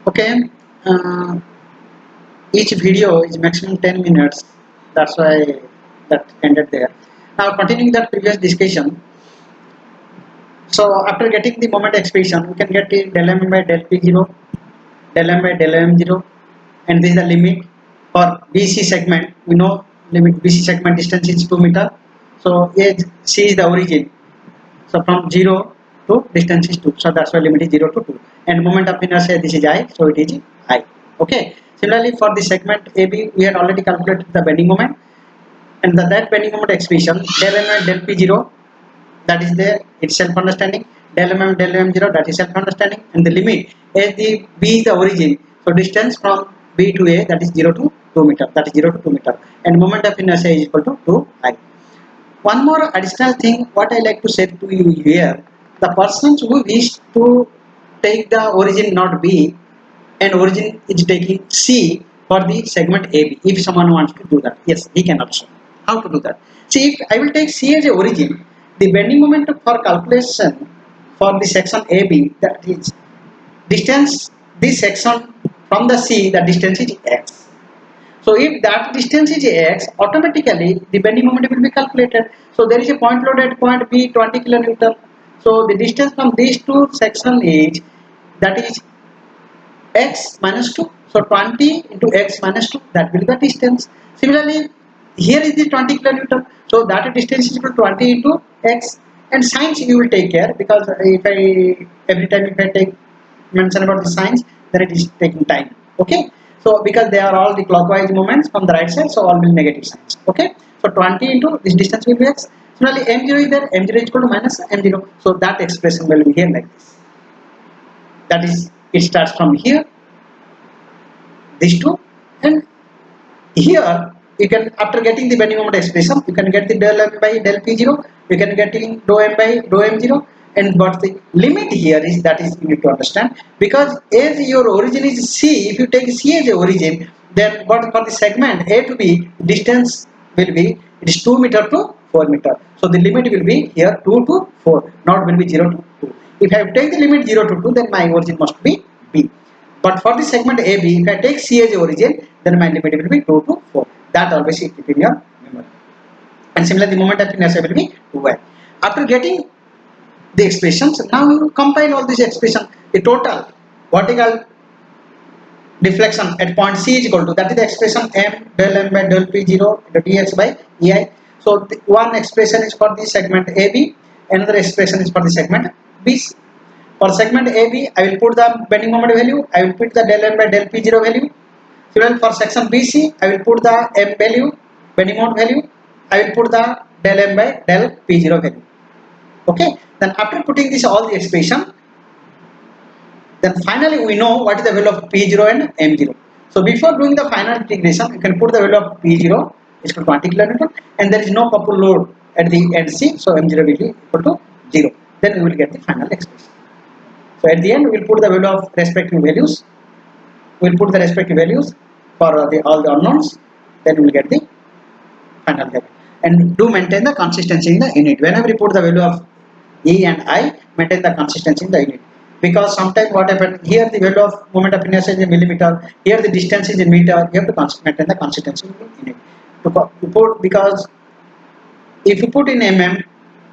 Okay, uh, each video is maximum 10 minutes. That's why that ended there. Now continuing that previous discussion. So after getting the moment expression, we can get the del m by del p0, del m by del m0, and this is the limit for BC segment. We know limit BC segment distance is 2 meter. So edge C is the origin. So from 0 to distance is 2. So that's why limit is 0 to 2. And moment of inertia, this is I. So it is I. Okay. Similarly for the segment AB, we had already calculated the bending moment. And that bending moment expression del m and del p0, that is there, it's self understanding. Del m and del m0, that is self understanding. And the limit as the B is the origin, so distance from B to A, that is 0 to 2 meter, that is 0 to 2 meter, and moment of inertia is equal to 2I. One more additional thing what I like to say to you here, the persons who wish to take the origin not B and origin is taking C for the segment AB. If someone wants to do that, yes, he can also. How to do that? See, if I will take C as a origin, the bending moment for calculation for the section AB, that is distance, this section from the C, the distance is x. So if that distance is x, automatically the bending moment will be calculated. So there is a point load at point B, 20 kilonewton. So the distance from these two sections is, that is x minus 2. So 20 into x minus 2, that will be the distance. Similarly, here is the 20 kilonewton. So that distance is equal to 20 into x. And signs you will take care, because if I every time if I take mention about the signs, then it is taking time. Okay. So because they are all the clockwise movements from the right side, so all will negative signs. Okay. So 20 into this distance will be x. Similarly, m0 is there, m0 is equal to minus m0. So that expression will be here like this. That is, it starts from here, these two, and here you can, after getting the bending moment expression, you can get the del m by del p0, you can get in dou m by dou m0, and what the limit here is, that is you need to understand, because as your origin is C, if you take C as a origin, then what for the segment A to B, distance will be, it is 2 meter to 4 meter. So the limit will be here 2 to 4, not will be 0 to 2. If I take the limit 0 to 2, then my origin must be B. But for the segment AB, if I take C as a origin, then my limit will be 2 to 4. That always you keep in your memory. And similarly, the moment of inertia will be 2y. After getting the expressions, now you compile all these expressions. The total vertical deflection at point C is equal to, that is the expression m del m by del p0 into dx by ei. So one expression is for the segment AB, another expression is for the segment BC. For segment AB, I will put the bending moment value, I will put the del m by del p0 value. Similarly, for section BC, I will put the m value, bending moment value, I will put the del m by del p0 value. Okay, then after putting this all the expression, then finally we know what is the value of p0 and m0. So before doing the final integration, you can put the value of p0 is equal to 20 kilonewton, and there is no couple load at the end C, so m0 will be equal to 0. Then we will get the final expression. So at the end, we will put the value of respective values. We will put the respective values for all the unknowns. Then we will get the final value. And do maintain the consistency in the unit. Whenever you put the value of E and I, maintain the consistency in the unit. Because sometimes what happened here, the value of moment of inertia is in millimeter. Here the distance is in meter. You have to maintain the consistency in the unit. To put, because if you put in mm,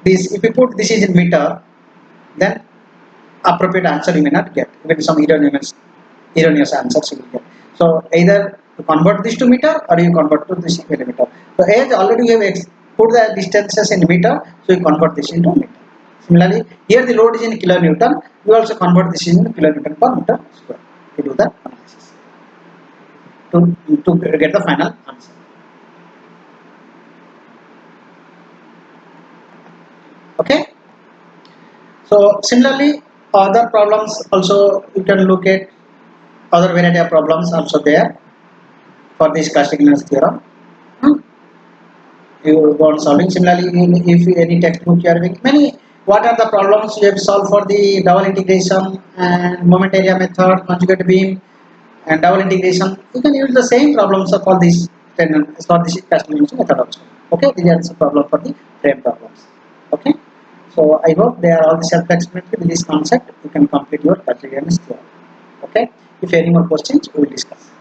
this, if you put this is in meter, then appropriate answer you may not get. Even some erroneous answers you will get. So either to convert this to meter, or you convert to this millimeter. So as already you have put the distances in meter, so you convert this into meter. Similarly, here the load is in kilonewton, you also convert this into kilonewton per meter square to do the analysis, to get the final answer. Okay. So similarly, other problems also you can look at, other variety of problems also there for this Castigliano's theorem. You go on solving. Similarly, if any textbook you are having many, what are the problems you have solved for the double integration and moment area method, conjugate beam, and double integration? You can use the same problems for this for this Castigliano's method also. Okay, these are the problem for the frame problems. Okay, so I hope they are all self-explanatory with this concept. You can complete your Castigliano's theorem. Okay. If any more questions, we will discuss.